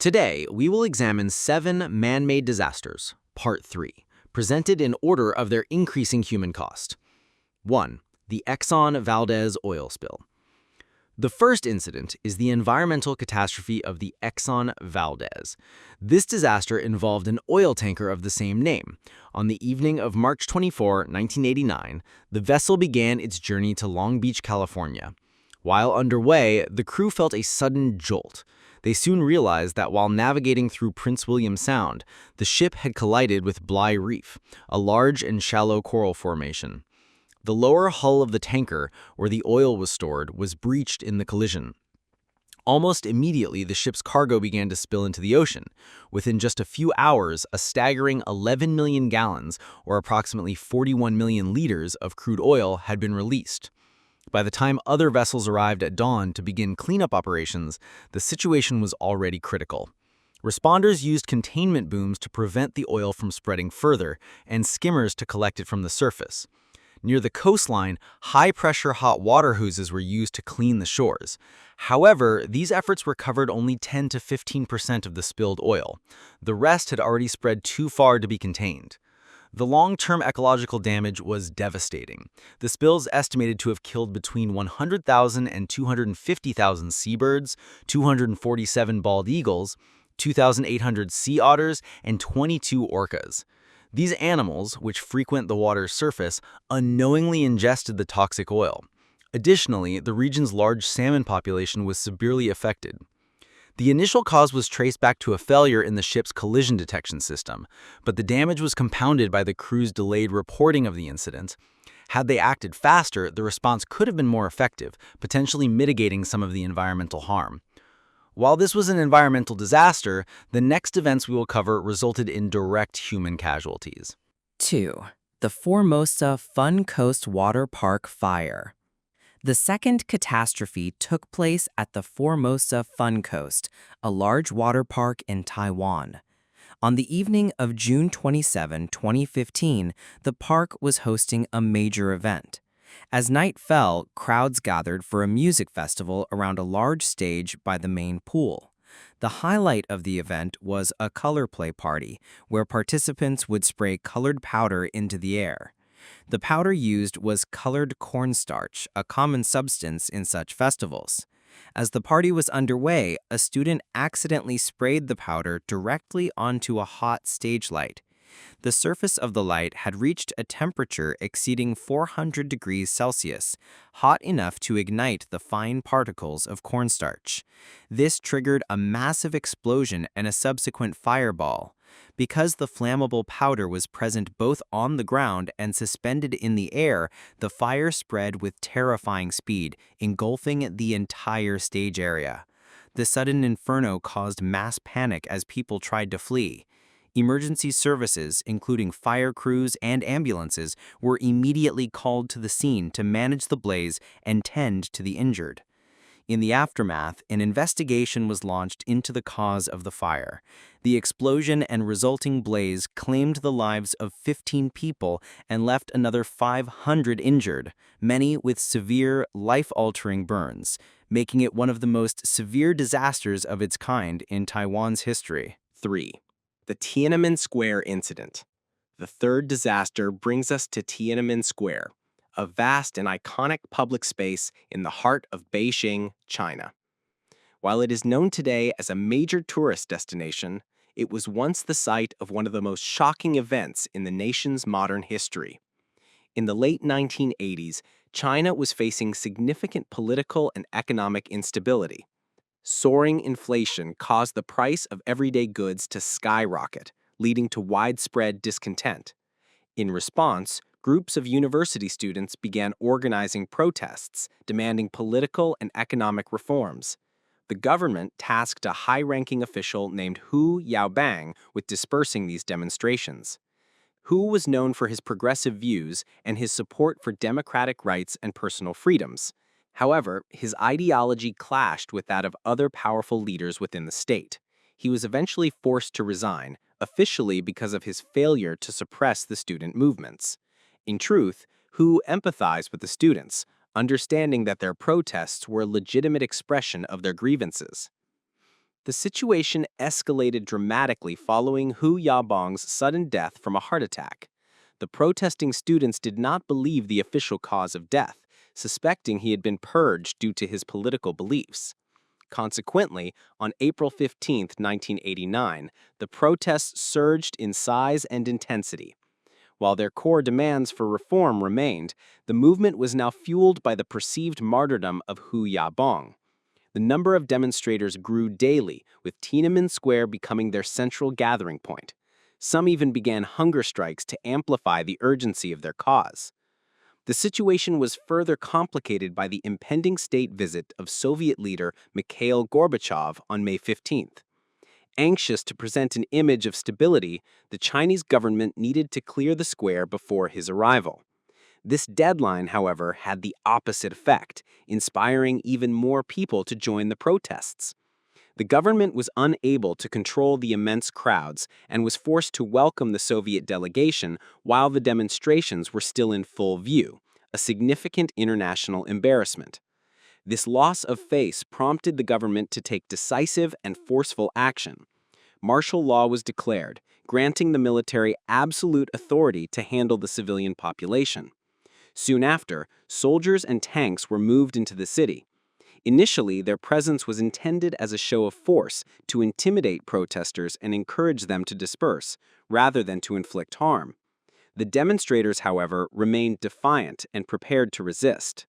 Today, we will examine 7 man-made disasters, Part 3, presented in order of their increasing human cost. 1. The Exxon Valdez oil spill. The first incident is the environmental catastrophe of the Exxon Valdez. This disaster involved an oil tanker of the same name. On the evening of March 24, 1989, the vessel began its journey to Long Beach, California. While underway, the crew felt a sudden jolt. They soon realized that while navigating through Prince William Sound, the ship had collided with Bligh Reef, a large and shallow coral formation. The lower hull of the tanker, where the oil was stored, was breached in the collision. Almost immediately, the ship's cargo began to spill into the ocean. Within just a few hours, a staggering 11 million gallons, or approximately 41 million liters, of crude oil had been released. By the time other vessels arrived at dawn to begin cleanup operations, the situation was already critical. Responders used containment booms to prevent the oil from spreading further, and skimmers to collect it from the surface. Near the coastline, high-pressure hot water hoses were used to clean the shores. However, these efforts recovered only 10 to 15% of the spilled oil. The rest had already spread too far to be contained. The long-term ecological damage was devastating. The spills estimated to have killed between 100,000 and 250,000 seabirds, 247 bald eagles, 2,800 sea otters, and 22 orcas. These animals, which frequent the water's surface, unknowingly ingested the toxic oil. Additionally, the region's large salmon population was severely affected. The initial cause was traced back to a failure in the ship's collision detection system, but the damage was compounded by the crew's delayed reporting of the incident. Had they acted faster, the response could have been more effective, potentially mitigating some of the environmental harm. While this was an environmental disaster, the next events we will cover resulted in direct human casualties. 2. The Formosa Fun Coast Water Park Fire. The second catastrophe took place at the Formosa Fun Coast, a large water park in Taiwan. On the evening of June 27, 2015, the park was hosting a major event. As night fell, crowds gathered for a music festival around a large stage by the main pool. The highlight of the event was a color play party, where participants would spray colored powder into the air. The powder used was colored cornstarch, a common substance in such festivals. As the party was underway, a student accidentally sprayed the powder directly onto a hot stage light. The surface of the light had reached a temperature exceeding 400 degrees Celsius, hot enough to ignite the fine particles of cornstarch. This triggered a massive explosion and a subsequent fireball. Because the flammable powder was present both on the ground and suspended in the air, the fire spread with terrifying speed, engulfing the entire stage area. The sudden inferno caused mass panic as people tried to flee. Emergency services, including fire crews and ambulances, were immediately called to the scene to manage the blaze and tend to the injured. In the aftermath, an investigation was launched into the cause of the fire. The explosion and resulting blaze claimed the lives of 15 people and left another 500 injured, many with severe, life-altering burns, making it one of the most severe disasters of its kind in Taiwan's history. 3. The Tiananmen Square Incident. The third disaster brings us to Tiananmen Square, a vast and iconic public space in the heart of Beijing, China. While it is known today as a major tourist destination, it was once the site of one of the most shocking events in the nation's modern history. In the late 1980s, China was facing significant political and economic instability. Soaring inflation caused the price of everyday goods to skyrocket, leading to widespread discontent. In response, groups of university students began organizing protests, demanding political and economic reforms. The government tasked a high-ranking official named Hu Yaobang with dispersing these demonstrations. Hu was known for his progressive views and his support for democratic rights and personal freedoms. However, his ideology clashed with that of other powerful leaders within the state. He was eventually forced to resign, officially because of his failure to suppress the student movements. In truth, Hu empathized with the students, understanding that their protests were a legitimate expression of their grievances. The situation escalated dramatically following Hu Yabong's sudden death from a heart attack. The protesting students did not believe the official cause of death, suspecting he had been purged due to his political beliefs. Consequently, on April 15, 1989, the protests surged in size and intensity. While their core demands for reform remained, the movement was now fueled by the perceived martyrdom of Hu Yabong. The number of demonstrators grew daily, with Tiananmen Square becoming their central gathering point. Some even began hunger strikes to amplify the urgency of their cause. The situation was further complicated by the impending state visit of Soviet leader Mikhail Gorbachev on May 15th. Anxious to present an image of stability, the Chinese government needed to clear the square before his arrival. This deadline, however, had the opposite effect, inspiring even more people to join the protests. The government was unable to control the immense crowds and was forced to welcome the Soviet delegation while the demonstrations were still in full view, a significant international embarrassment. This loss of face prompted the government to take decisive and forceful action. Martial law was declared, granting the military absolute authority to handle the civilian population. Soon after, soldiers and tanks were moved into the city. Initially, their presence was intended as a show of force to intimidate protesters and encourage them to disperse, rather than to inflict harm. The demonstrators, however, remained defiant and prepared to resist.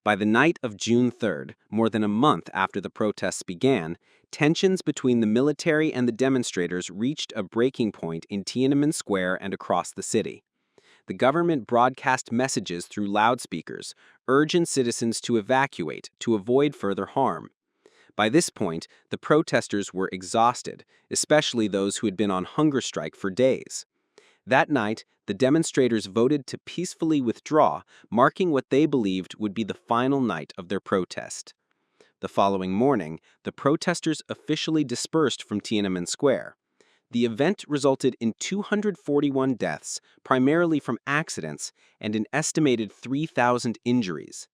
By the night of June 3rd, more than a month after the protests began, tensions between the military and the demonstrators reached a breaking point in Tiananmen Square and across the city. The government broadcast messages through loudspeakers, urging citizens to evacuate to avoid further harm. By this point, the protesters were exhausted, especially those who had been on hunger strike for days. That night, the demonstrators voted to peacefully withdraw, marking what they believed would be the final night of their protest. The following morning, the protesters officially dispersed from Tiananmen Square. The event resulted in 241 deaths, primarily from accidents, and an estimated 3,000 injuries.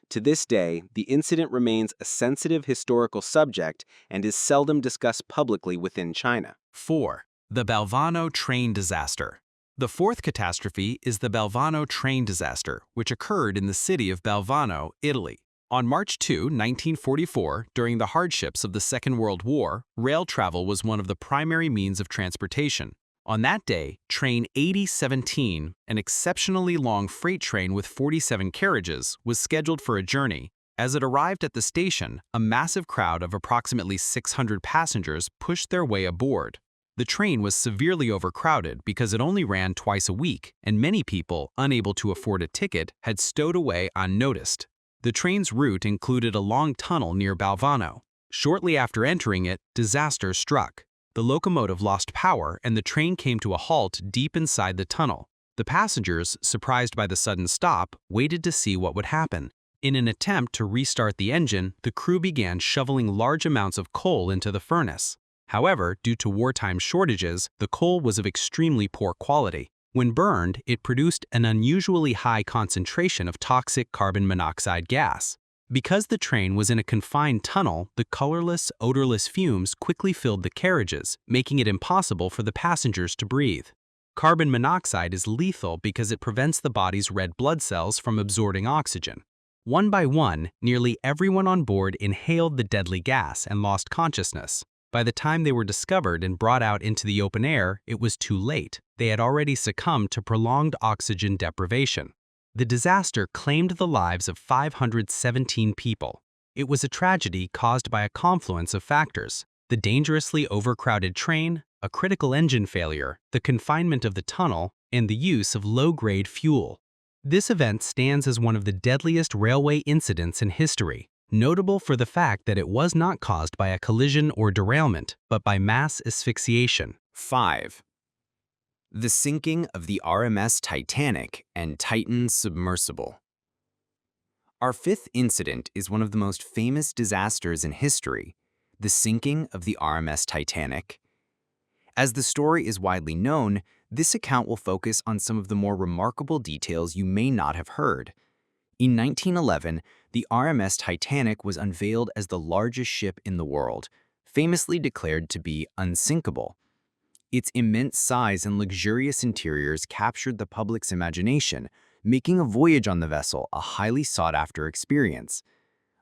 To this day, the incident remains a sensitive historical subject and is seldom discussed publicly within China. 4. The Balvano Train Disaster. The fourth catastrophe is the Balvano Train Disaster, which occurred in the city of Balvano, Italy. On March 2, 1944, during the hardships of the Second World War, rail travel was one of the primary means of transportation. On that day, train 8017, an exceptionally long freight train with 47 carriages, was scheduled for a journey. As it arrived at the station, a massive crowd of approximately 600 passengers pushed their way aboard. The train was severely overcrowded because it only ran twice a week, and many people, unable to afford a ticket, had stowed away unnoticed. The train's route included a long tunnel near Balvano. Shortly after entering it, disaster struck. The locomotive lost power and the train came to a halt deep inside the tunnel. The passengers, surprised by the sudden stop, waited to see what would happen. In an attempt to restart the engine, the crew began shoveling large amounts of coal into the furnace. However, due to wartime shortages, the coal was of extremely poor quality. When burned, it produced an unusually high concentration of toxic carbon monoxide gas. Because the train was in a confined tunnel, the colorless, odorless fumes quickly filled the carriages, making it impossible for the passengers to breathe. Carbon monoxide is lethal because it prevents the body's red blood cells from absorbing oxygen. One by one, nearly everyone on board inhaled the deadly gas and lost consciousness. By the time they were discovered and brought out into the open air, it was too late. They had already succumbed to prolonged oxygen deprivation. The disaster claimed the lives of 517 people. It was a tragedy caused by a confluence of factors: the dangerously overcrowded train, a critical engine failure, the confinement of the tunnel, and the use of low-grade fuel. This event stands as one of the deadliest railway incidents in history, notable for the fact that it was not caused by a collision or derailment, but by mass asphyxiation. 5. The sinking of the RMS Titanic and Titan submersible. Our fifth incident is one of the most famous disasters in history, the sinking of the RMS Titanic. As the story is widely known, this account will focus on some of the more remarkable details you may not have heard. In 1911, the RMS Titanic was unveiled as the largest ship in the world, famously declared to be unsinkable. Its immense size and luxurious interiors captured the public's imagination, making a voyage on the vessel a highly sought-after experience.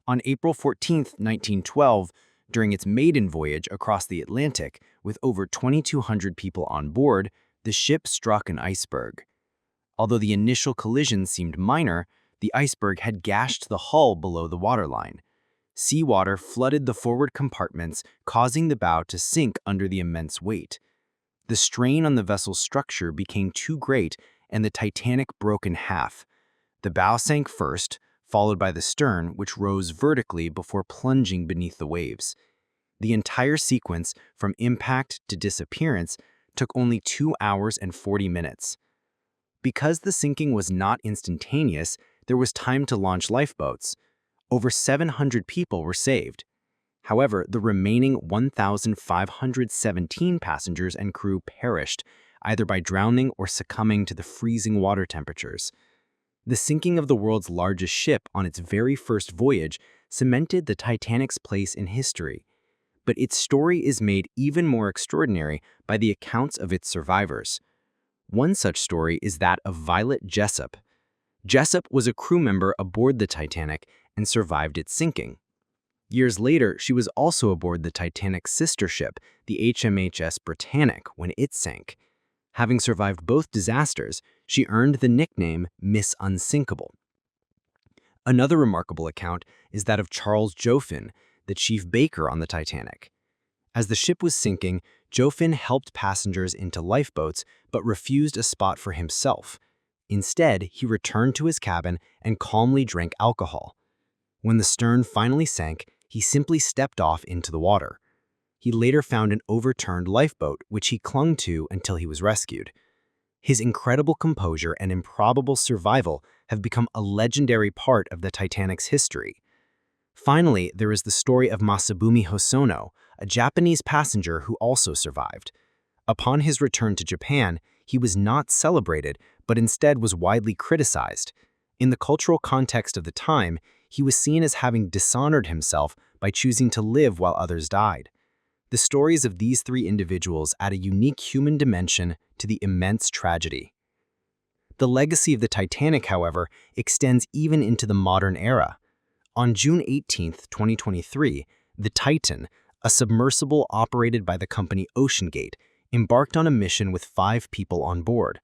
On April 14, 1912, during its maiden voyage across the Atlantic with over 2,200 people on board, the ship struck an iceberg. Although the initial collision seemed minor, the iceberg had gashed the hull below the waterline. Seawater flooded the forward compartments, causing the bow to sink under the immense weight. The strain on the vessel's structure became too great, and the Titanic broke in half. The bow sank first, followed by the stern, which rose vertically before plunging beneath the waves. The entire sequence, from impact to disappearance, took only 2 hours and 40 minutes. Because the sinking was not instantaneous, there was time to launch lifeboats. Over 700 people were saved. However, the remaining 1,517 passengers and crew perished, either by drowning or succumbing to the freezing water temperatures. The sinking of the world's largest ship on its very first voyage cemented the Titanic's place in history. But its story is made even more extraordinary by the accounts of its survivors. One such story is that of Violet Jessop. Jessop was a crew member aboard the Titanic and survived its sinking. Years later, she was also aboard the Titanic's sister ship, the HMHS Britannic, when it sank. Having survived both disasters, she earned the nickname Miss Unsinkable. Another remarkable account is that of Charles Joffin, the chief baker on the Titanic. As the ship was sinking, Joffin helped passengers into lifeboats but refused a spot for himself. Instead, he returned to his cabin and calmly drank alcohol. When the stern finally sank, he simply stepped off into the water. He later found an overturned lifeboat, which he clung to until he was rescued. His incredible composure and improbable survival have become a legendary part of the Titanic's history. Finally, there is the story of Masabumi Hosono, a Japanese passenger who also survived. Upon his return to Japan, he was not celebrated, but instead was widely criticized. In the cultural context of the time, he was seen as having dishonored himself by choosing to live while others died. The stories of these three individuals add a unique human dimension to the immense tragedy. The legacy of the Titanic, however, extends even into the modern era. On June 18, 2023, the Titan, a submersible operated by the company OceanGate, embarked on a mission with 5 people on board.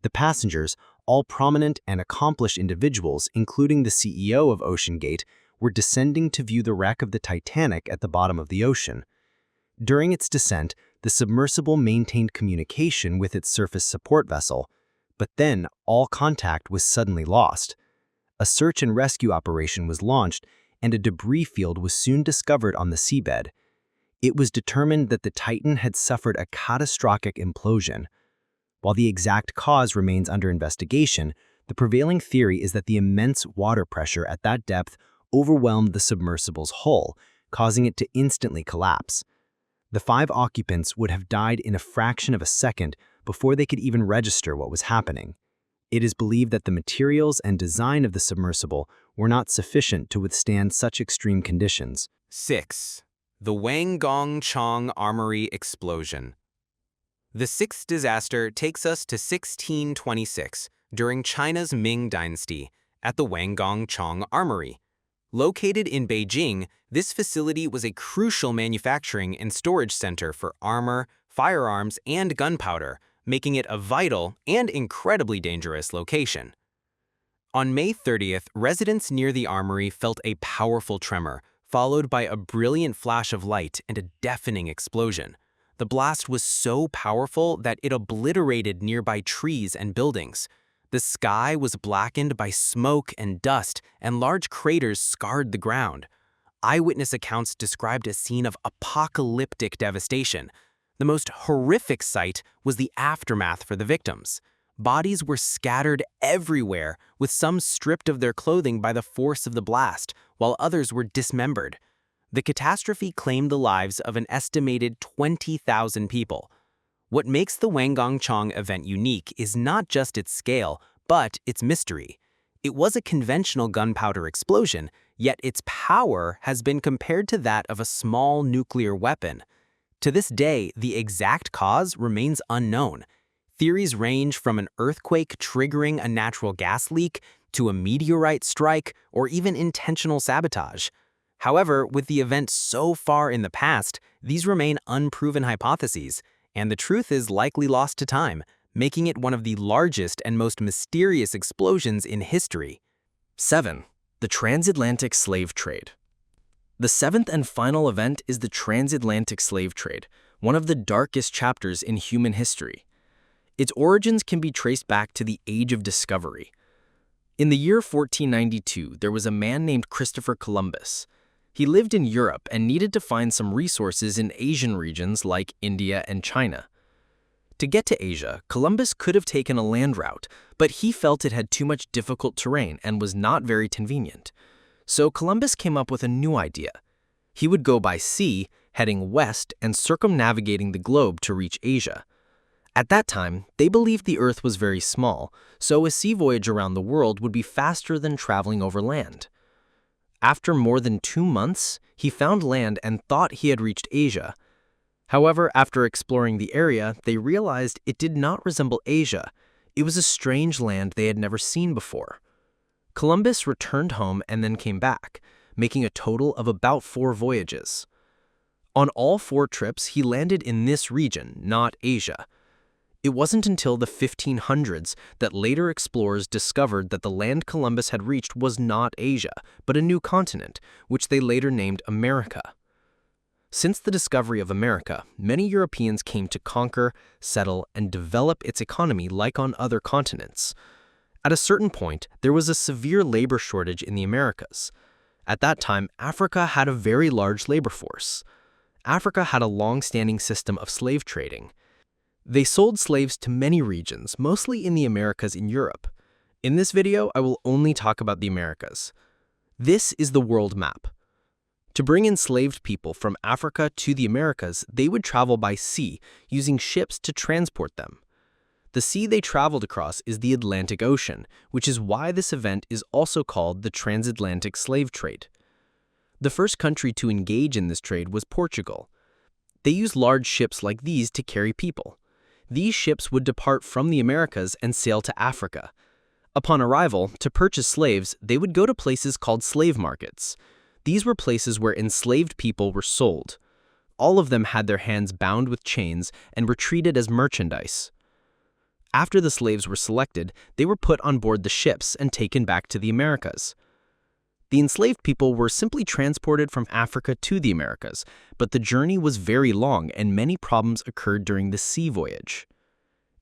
The passengers, all prominent and accomplished individuals, including the CEO of OceanGate, were descending to view the wreck of the Titanic at the bottom of the ocean. During its descent, the submersible maintained communication with its surface support vessel, but then all contact was suddenly lost. A search and rescue operation was launched, and a debris field was soon discovered on the seabed. It was determined that the Titan had suffered a catastrophic implosion. While the exact cause remains under investigation, the prevailing theory is that the immense water pressure at that depth overwhelmed the submersible's hull, causing it to instantly collapse. The 5 occupants would have died in a fraction of a second before they could even register what was happening. It is believed that the materials and design of the submersible were not sufficient to withstand such extreme conditions. 6. The Wanggongchang Armory Explosion. The 6th disaster takes us to 1626, during China's Ming Dynasty, at the Wanggongchang Armory. Located in Beijing, this facility was a crucial manufacturing and storage center for armor, firearms, and gunpowder, making it a vital and incredibly dangerous location. On May 30th, residents near the armory felt a powerful tremor, followed by a brilliant flash of light and a deafening explosion. The blast was so powerful that it obliterated nearby trees and buildings. The sky was blackened by smoke and dust, and large craters scarred the ground. Eyewitness accounts described a scene of apocalyptic devastation. The most horrific sight was the aftermath for the victims. Bodies were scattered everywhere, with some stripped of their clothing by the force of the blast, while others were dismembered. The catastrophe claimed the lives of an estimated 20,000 people. What makes the Wanggongchang event unique is not just its scale, but its mystery. It was a conventional gunpowder explosion, yet its power has been compared to that of a small nuclear weapon. To this day, the exact cause remains unknown. Theories range from an earthquake triggering a natural gas leak to a meteorite strike or even intentional sabotage. However, with the event so far in the past, these remain unproven hypotheses, and the truth is likely lost to time, making it one of the largest and most mysterious explosions in history. 7. The transatlantic slave trade. The seventh and final event is the transatlantic slave trade, one of the darkest chapters in human history. Its origins can be traced back to the Age of Discovery. In the year 1492, there was a man named Christopher Columbus. He lived in Europe and needed to find some resources in Asian regions like India and China. To get to Asia, Columbus could have taken a land route, but he felt it had too much difficult terrain and was not very convenient. So Columbus came up with a new idea. He would go by sea, heading west and circumnavigating the globe to reach Asia. At that time, they believed the Earth was very small, so a sea voyage around the world would be faster than traveling over land. After more than 2 months, he found land and thought he had reached Asia. However, after exploring the area, they realized it did not resemble Asia. It was a strange land they had never seen before. Columbus returned home and then came back, making a total of about 4 voyages. On all 4 trips, he landed in this region, not Asia. It wasn't until the 1500s that later explorers discovered that the land Columbus had reached was not Asia, but a new continent, which they later named America. Since the discovery of America, many Europeans came to conquer, settle, and develop its economy like on other continents. At a certain point, there was a severe labor shortage in the Americas. At that time, Africa had a very large labor force. Africa had a long-standing system of slave trading. They sold slaves to many regions, mostly in the Americas in Europe. In this video, I will only talk about the Americas. This is the world map. To bring enslaved people from Africa to the Americas, they would travel by sea, using ships to transport them. The sea they traveled across is the Atlantic Ocean, which is why this event is also called the transatlantic slave trade. The first country to engage in this trade was Portugal. They used large ships like these to carry people. These ships would depart from the Americas and sail to Africa. Upon arrival, to purchase slaves, they would go to places called slave markets. These were places where enslaved people were sold. All of them had their hands bound with chains and were treated as merchandise. After the slaves were selected, they were put on board the ships and taken back to the Americas. The enslaved people were simply transported from Africa to the Americas, but the journey was very long and many problems occurred during the sea voyage.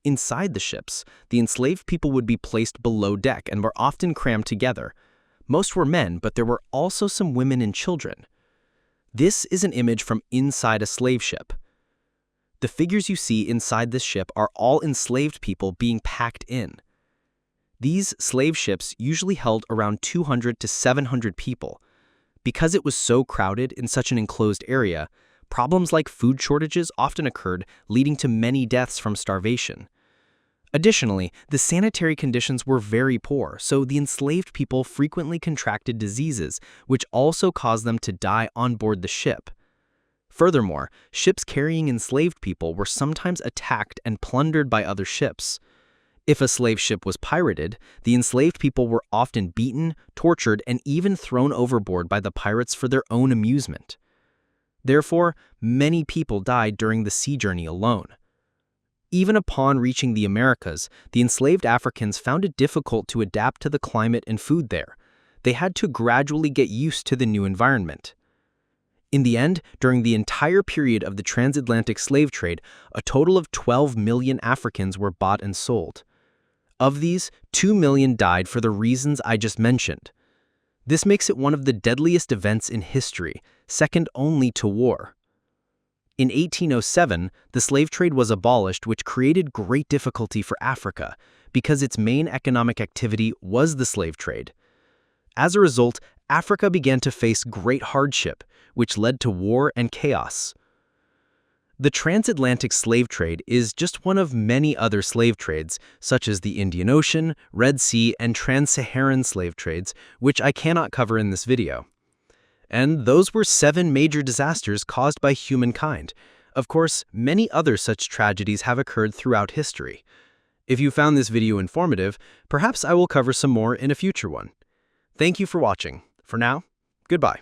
Inside the ships, the enslaved people would be placed below deck and were often crammed together. Most were men, but there were also some women and children. This is an image from inside a slave ship. The figures you see inside this ship are all enslaved people being packed in. These slave ships usually held around 200 to 700 people. Because it was so crowded in such an enclosed area, problems like food shortages often occurred, leading to many deaths from starvation. Additionally, the sanitary conditions were very poor, so the enslaved people frequently contracted diseases, which also caused them to die on board the ship. Furthermore, ships carrying enslaved people were sometimes attacked and plundered by other ships. If a slave ship was pirated, the enslaved people were often beaten, tortured, and even thrown overboard by the pirates for their own amusement. Therefore, many people died during the sea journey alone. Even upon reaching the Americas, the enslaved Africans found it difficult to adapt to the climate and food there. They had to gradually get used to the new environment. In the end, during the entire period of the transatlantic slave trade, a total of 12 million Africans were bought and sold. Of these, 2 million died for the reasons I just mentioned. This makes it one of the deadliest events in history, second only to war. In 1807, the slave trade was abolished, which created great difficulty for Africa, because its main economic activity was the slave trade. As a result, Africa began to face great hardship, which led to war and chaos. The transatlantic slave trade is just one of many other slave trades, such as the Indian Ocean, Red Sea, and Trans-Saharan slave trades, which I cannot cover in this video. And those were 7 major disasters caused by humankind. Of course, many other such tragedies have occurred throughout history. If you found this video informative, perhaps I will cover some more in a future one. Thank you for watching. For now, goodbye.